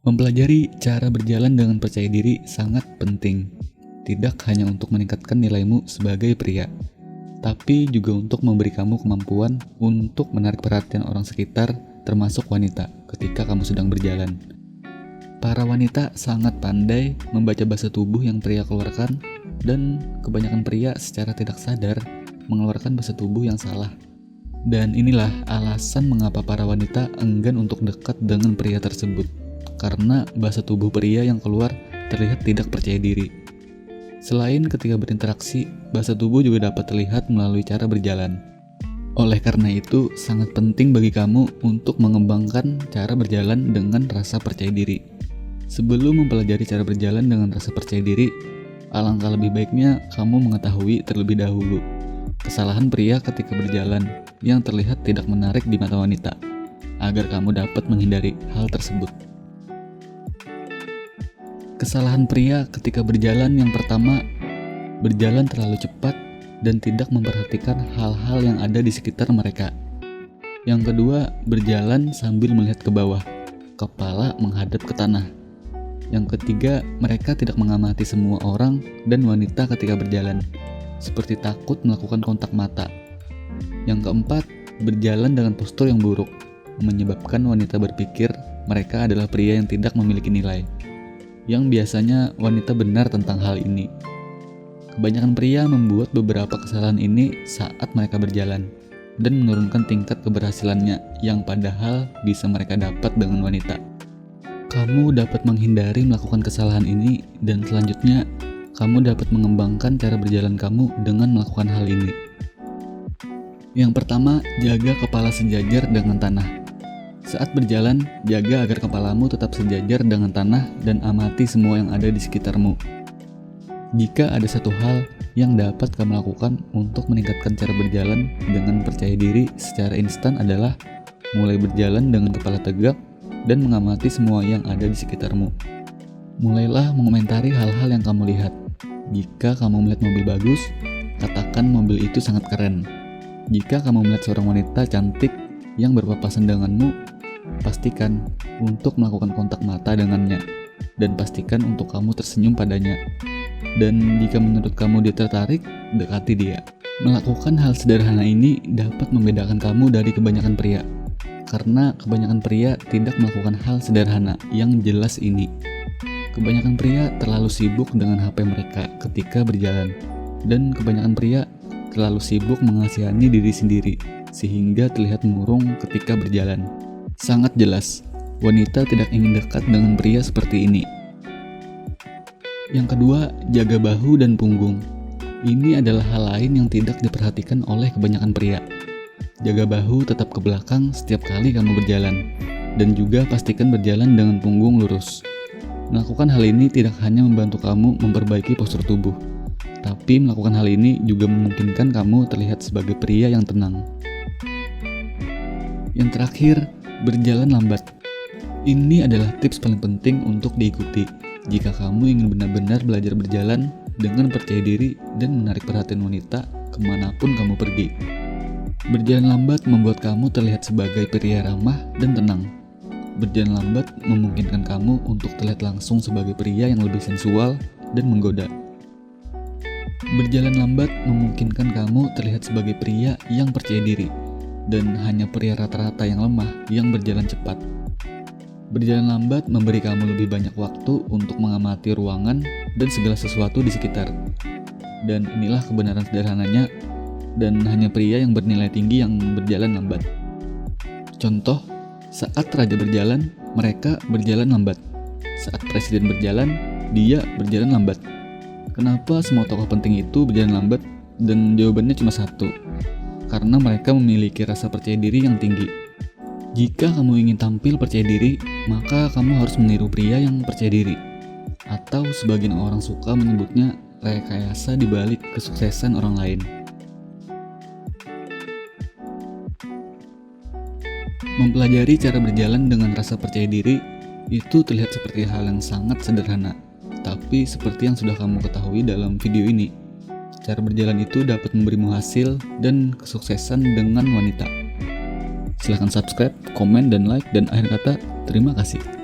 Mempelajari cara berjalan dengan percaya diri sangat penting, tidak hanya untuk meningkatkan nilaimu sebagai pria, tapi juga untuk memberi kamu kemampuan untuk menarik perhatian orang sekitar, termasuk wanita, ketika kamu sedang berjalan. Para wanita sangat pandai membaca bahasa tubuh yang pria keluarkan, dan kebanyakan pria secara tidak sadar mengeluarkan bahasa tubuh yang salah. Dan inilah alasan mengapa para wanita enggan untuk dekat dengan pria tersebut. Karena bahasa tubuh pria yang keluar terlihat tidak percaya diri. Selain ketika berinteraksi, bahasa tubuh juga dapat terlihat melalui cara berjalan. Oleh karena itu, sangat penting bagi kamu untuk mengembangkan cara berjalan dengan rasa percaya diri. Sebelum mempelajari cara berjalan dengan rasa percaya diri, alangkah lebih baiknya kamu mengetahui terlebih dahulu kesalahan pria ketika berjalan yang terlihat tidak menarik di mata wanita, agar kamu dapat menghindari hal tersebut. Kesalahan pria ketika berjalan yang pertama, berjalan terlalu cepat dan tidak memperhatikan hal-hal yang ada di sekitar mereka. Yang kedua, berjalan sambil melihat ke bawah, kepala menghadap ke tanah. Yang ketiga, mereka tidak mengamati semua orang dan wanita ketika berjalan, seperti takut melakukan kontak mata. Yang keempat, berjalan dengan postur yang buruk, menyebabkan wanita berpikir mereka adalah pria yang tidak memiliki nilai. Yang biasanya wanita benar tentang hal ini. Kebanyakan pria membuat beberapa kesalahan ini saat mereka berjalan dan menurunkan tingkat keberhasilannya yang padahal bisa mereka dapat dengan wanita. Kamu dapat menghindari melakukan kesalahan ini dan selanjutnya kamu dapat mengembangkan cara berjalan kamu dengan melakukan hal ini. Yang pertama, jaga kepala sejajar dengan tanah. Saat berjalan, jaga agar kepalamu tetap sejajar dengan tanah dan amati semua yang ada di sekitarmu. Jika ada satu hal yang dapat kamu lakukan untuk meningkatkan cara berjalan dengan percaya diri secara instan adalah mulai berjalan dengan kepala tegak dan mengamati semua yang ada di sekitarmu. Mulailah mengomentari hal-hal yang kamu lihat. Jika kamu melihat mobil bagus, katakan mobil itu sangat keren. Jika kamu melihat seorang wanita cantik yang berpapasan denganmu, pastikan untuk melakukan kontak mata dengannya, dan pastikan untuk kamu tersenyum padanya. Dan jika menurut kamu dia tertarik, dekati dia. Melakukan hal sederhana ini dapat membedakan kamu dari kebanyakan pria, karena kebanyakan pria tidak melakukan hal sederhana yang jelas ini. Kebanyakan pria terlalu sibuk dengan HP mereka ketika berjalan, dan kebanyakan pria terlalu sibuk mengasihani diri sendiri, sehingga terlihat murung ketika berjalan. Sangat jelas, wanita tidak ingin dekat dengan pria seperti ini. Yang kedua, jaga bahu dan punggung. Ini adalah hal lain yang tidak diperhatikan oleh kebanyakan pria. Jaga bahu tetap ke belakang setiap kali kamu berjalan, dan juga pastikan berjalan dengan punggung lurus. Melakukan hal ini tidak hanya membantu kamu memperbaiki postur tubuh, tapi melakukan hal ini juga memungkinkan kamu terlihat sebagai pria yang tenang. Yang terakhir, berjalan lambat. Ini adalah tips paling penting untuk diikuti jika kamu ingin benar-benar belajar berjalan dengan percaya diri dan menarik perhatian wanita kemanapun kamu pergi. Berjalan lambat membuat kamu terlihat sebagai pria ramah dan tenang. Berjalan lambat memungkinkan kamu untuk terlihat langsung sebagai pria yang lebih sensual dan menggoda. Berjalan lambat memungkinkan kamu terlihat sebagai pria yang percaya diri, dan hanya pria rata-rata yang lemah yang berjalan cepat. Berjalan lambat memberi kamu lebih banyak waktu untuk mengamati ruangan dan segala sesuatu di sekitar. Dan inilah kebenaran sederhananya, dan hanya pria yang bernilai tinggi yang berjalan lambat. Contoh, saat raja berjalan, mereka berjalan lambat. Saat presiden berjalan, dia berjalan lambat. Kenapa semua tokoh penting itu berjalan lambat? Dan jawabannya cuma satu, karena mereka memiliki rasa percaya diri yang tinggi. Jika kamu ingin tampil percaya diri, maka kamu harus meniru pria yang percaya diri. Atau sebagian orang suka menyebutnya rekayasa di balik kesuksesan orang lain. Mempelajari cara berjalan dengan rasa percaya diri itu terlihat seperti hal yang sangat sederhana, tapi seperti yang sudah kamu ketahui dalam video ini, cara berjalan itu dapat memberimu hasil dan kesuksesan dengan wanita. Silahkan subscribe, komen, dan like, dan akhir kata, terima kasih.